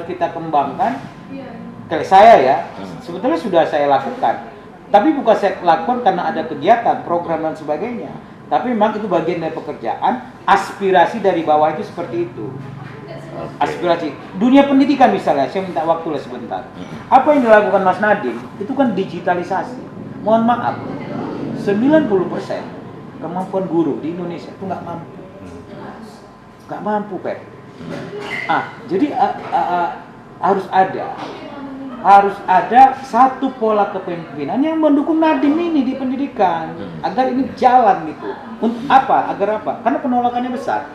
kita kembangkan. Kayak saya ya, sebetulnya sudah saya lakukan. Tapi bukan saya lakukan karena ada kegiatan, program dan sebagainya. Tapi memang itu bagian dari pekerjaan, aspirasi dari bawah itu seperti itu. Aspirasi. Dunia pendidikan misalnya, saya minta waktu lah sebentar. Apa yang dilakukan Mas Nadiem, itu kan digitalisasi. Mohon maaf, 90% kemampuan guru di Indonesia itu nggak mampu. Nggak mampu, Pak. Jadi harus ada satu pola kepemimpinan yang mendukung Nadiem ini di pendidikan agar ini jalan gitu. Untuk apa? Agar apa? Karena penolakannya besar.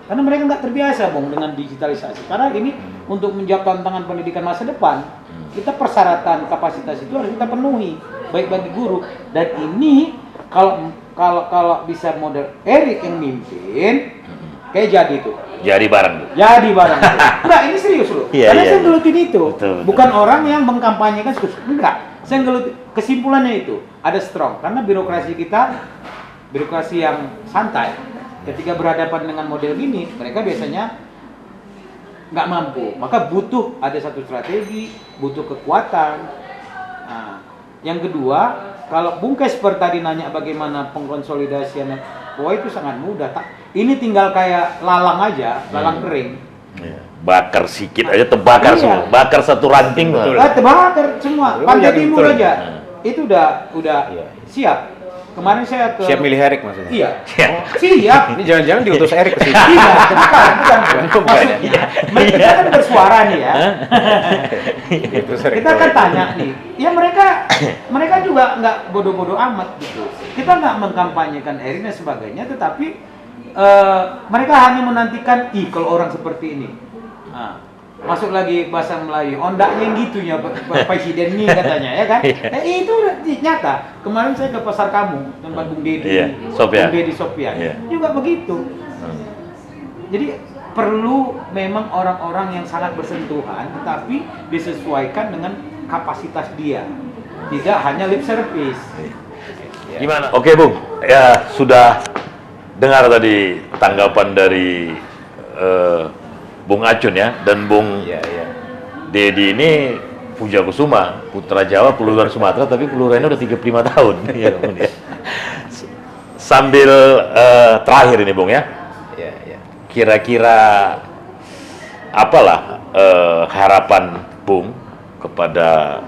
Karena mereka nggak terbiasa, Bung, dengan digitalisasi. Karena ini untuk menjawab tantangan pendidikan masa depan, kita persyaratan kapasitas itu harus kita penuhi, baik bagi guru. Dan ini kalau bisa model Erik yang mimpin, kayak jadi itu.
Jadi bareng.
Enggak, ini serius loh. Karena saya ngelutin itu.
Betul.
Bukan orang yang mengkampanyekan enggak. Saya ngelutin kesimpulannya itu ada strong karena birokrasi kita birokrasi yang santai. Ketika berhadapan dengan model gini, mereka biasanya nggak mampu. Maka butuh ada satu strategi, butuh kekuatan. Nah, yang kedua, kalau Bung Kesper tadi nanya bagaimana pengkonsolidasian, itu sangat mudah. Ini tinggal kayak lalang aja, lalang kering.
Bakar sikit aja terbakar semua. Bakar satu ranting.
Terbakar semua. Pantai Timur aja. Itu udah siap. Kemarin saya ke...
Siap milih Erik maksudnya?
Iya. Siap.
Ini jangan-jangan diutus Erik ke situ.
Bukan. Maksudnya, kita kan bersuara nih ya. Kita kan tanya nih. Ya mereka juga nggak bodoh-bodoh amat gitu. Kita nggak mengkampanyekan Erik dan sebagainya, tetapi mereka hanya menantikan, kalau orang seperti ini. Nah, masuk lagi bahasa Melayu, ondaknya gitunya presiden nih katanya ya kan? Itu nyata. Kemarin saya ke pasar kamu tempat Bung Dedi, Bung Dedi Sofian, juga begitu. Jadi perlu memang orang-orang yang sangat bersentuhan, tetapi disesuaikan dengan kapasitas dia, tidak hanya lip service.
Gimana? Oke Bung, ya sudah dengar tadi tanggapan dari Bung Acun ya, dan Bung Dedi ini Puja Kusuma, putra Jawa, peluluran Sumatera, tapi pelulurannya udah 35 tahun. Sambil terakhir ini Bung ya, kira-kira apalah harapan Bung kepada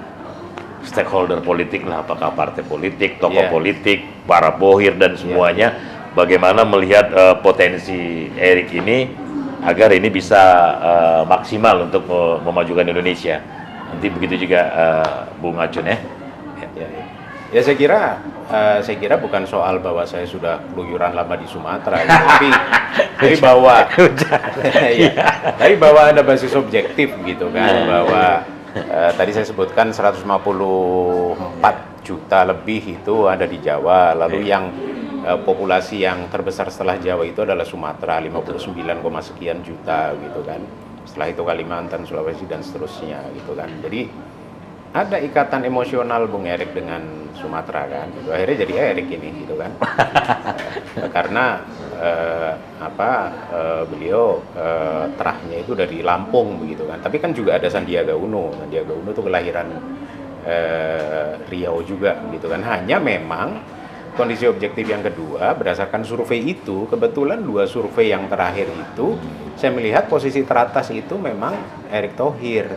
stakeholder politik lah, apakah partai politik, tokoh politik, para bohir dan semuanya, bagaimana melihat potensi Erik ini agar ini bisa maksimal untuk memajukan Indonesia. Nanti begitu juga Bung Acun ya.
Ya saya kira bukan soal bahwa saya sudah keluyuran lama di Sumatera, tapi bahwa tapi bahwa ada basis objektif gitu kan, bahwa tadi saya sebutkan 154 juta lebih itu ada di Jawa, lalu yang populasi yang terbesar setelah Jawa itu adalah Sumatera, 59, sekian juta gitu kan. Setelah itu Kalimantan, Sulawesi dan seterusnya gitu kan. Jadi ada ikatan emosional Bung Erik dengan Sumatera kan. Akhirnya jadi Erik ini gitu kan. Karena beliau terahnya itu dari Lampung begitu kan. Tapi kan juga ada Sandiaga Uno. Sandiaga Uno itu kelahiran Riau juga gitu kan. Hanya memang kondisi objektif yang kedua, berdasarkan survei itu, kebetulan 2 survei yang terakhir itu, saya melihat posisi teratas itu memang Erick Thohir.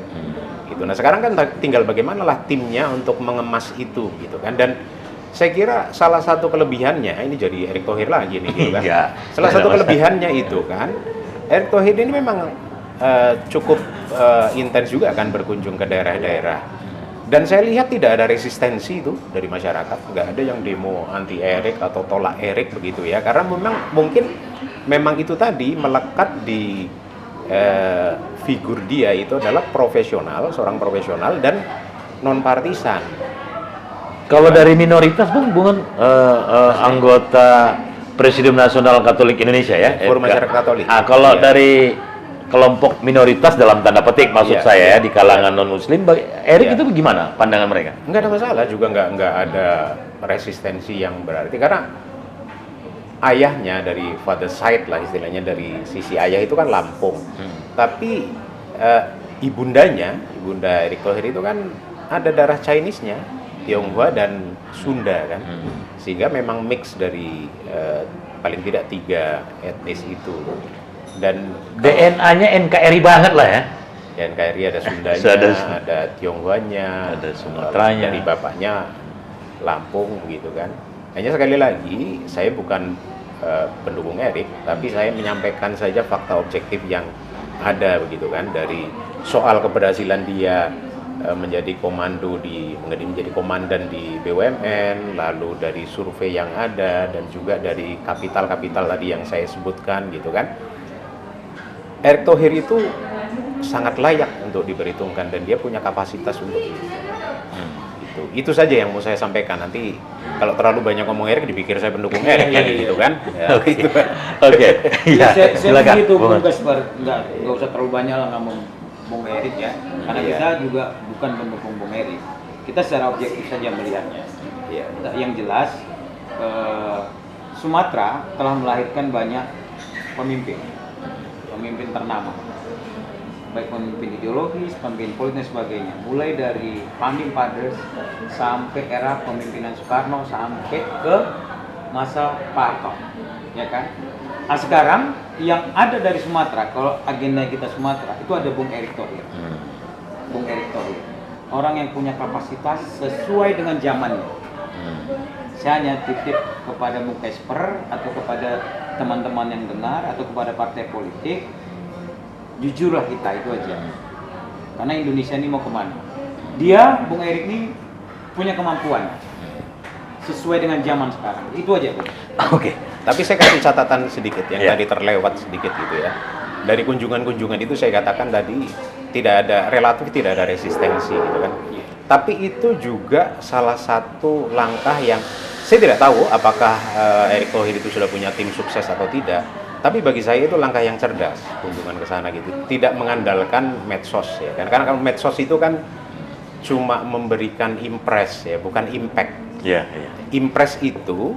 Gitu. Nah sekarang kan tinggal bagaimana lah timnya untuk mengemas itu, gitu kan. Dan saya kira salah satu kelebihannya, ini jadi Erick Thohir lagi nih, gitu kan. Salah satu kelebihannya itu kan, Erick Thohir ini memang cukup intens juga kan berkunjung ke daerah-daerah. Dan saya lihat tidak ada resistensi itu dari masyarakat, nggak ada yang demo anti Erik atau tolak Erik begitu ya, karena memang itu tadi melekat di figur dia itu adalah profesional, seorang profesional dan non partisan.
Kalau dari minoritas Bung, anggota Presidium Nasional Katolik Indonesia ya,
Forum Masyarakat Katolik.
Kalau dari kelompok minoritas dalam tanda petik maksud saya di kalangan non muslim, Erik itu gimana pandangan mereka?
Nggak ada masalah juga, nggak ada resistensi yang berarti, karena ayahnya dari father side lah istilahnya, dari sisi ayah itu kan Lampung, tapi ibunda Erick Thohir itu kan ada darah Chinese-nya, Tionghoa dan Sunda kan, sehingga memang mix dari paling tidak 3 etnis itu. Dan
DNA-nya NKRI banget lah ya.
NKRI ada Sundanya, ada Tionghoanya,
ada Sumateranya,
dari bapaknya Lampung gitu kan. Hanya sekali lagi saya bukan pendukung Erik, tapi saya menyampaikan saja fakta objektif yang ada begitu kan, dari soal keberhasilan dia menjadi menjadi komandan di BUMN, lalu dari survei yang ada dan juga dari kapital tadi yang saya sebutkan gitu kan. Erick Thohir itu sangat layak untuk diperhitungkan dan dia punya kapasitas untuk itu. Itu saja yang mau saya sampaikan. Nanti kalau terlalu banyak ngomong Erik dipikir saya pendukung Erik gitu kan.
Oke.
Saya begitu Bung Kesper, nggak usah terlalu banyak lah ngomong Bung Erik ya. Karena kita juga bukan pendukung Bung Erik. Kita secara objektif saja melihatnya. Yang jelas Sumatera telah melahirkan banyak pemimpin ternama, baik pemimpin ideologis, pemimpin politik dan sebagainya, mulai dari Founding Fathers sampai era pemimpinan Soekarno sampai ke masa Pak Harto, ya kan? Nah, sekarang yang ada dari Sumatera, kalau agenda kita Sumatera itu ada Bung Erick Thohir. Bung Erick Thohir, orang yang punya kapasitas sesuai dengan zamannya. Saya hanya titip kepada Bung Kasper atau kepada teman-teman yang dengar atau kepada partai politik, jujurlah kita, itu aja. Karena Indonesia ini mau kemana? Dia, Bung Erick ini punya kemampuan sesuai dengan zaman sekarang. Itu aja, Bung.
Oke. Tapi saya kasih catatan sedikit yang
Iya.
tadi terlewat sedikit gitu ya. Dari kunjungan-kunjungan itu saya katakan tadi relatif tidak ada resistensi gitu kan. Tapi itu juga salah satu langkah yang saya tidak tahu apakah Erick Thohir itu sudah punya tim sukses atau tidak. Tapi bagi saya itu langkah yang cerdas kunjungan ke sana gitu. Tidak mengandalkan medsos ya kan. Karena kalau medsos itu kan cuma memberikan impress ya, bukan impact.
Iya, iya.
Impress itu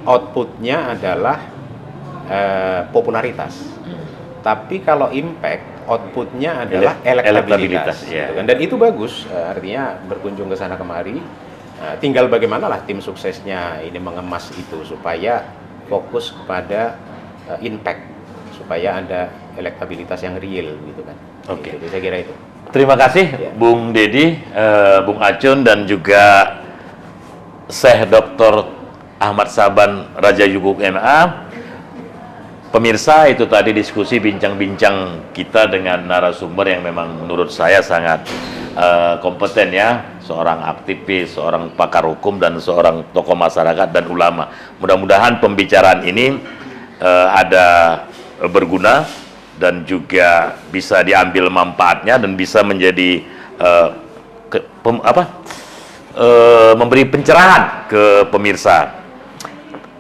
outputnya adalah popularitas. Tapi kalau impact outputnya adalah elektabilitas.
ya.
Gitu kan. Dan itu bagus, artinya berkunjung ke sana kemari. Tinggal bagaimanalah tim suksesnya ini mengemas itu supaya fokus kepada impact, supaya ada elektabilitas yang real gitu kan.
Oke.
Jadi saya kira itu.
Terima kasih
Ya.
Bung Dedi, Bung Acun, dan juga Syekh Dr. Ahmad Saban Raja Yuguk MA. Pemirsa, itu tadi diskusi bincang-bincang kita dengan narasumber yang memang menurut saya sangat kompeten ya, seorang aktivis, seorang pakar hukum, dan seorang tokoh masyarakat dan ulama. Mudah-mudahan pembicaraan ini ada berguna dan juga bisa diambil manfaatnya dan bisa menjadi memberi pencerahan ke pemirsa.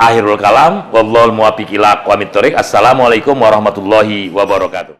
Akhirul kalam, wallahul muwaffiq ila aqwamit thoriq. Assalamualaikum warahmatullahi wabarakatuh.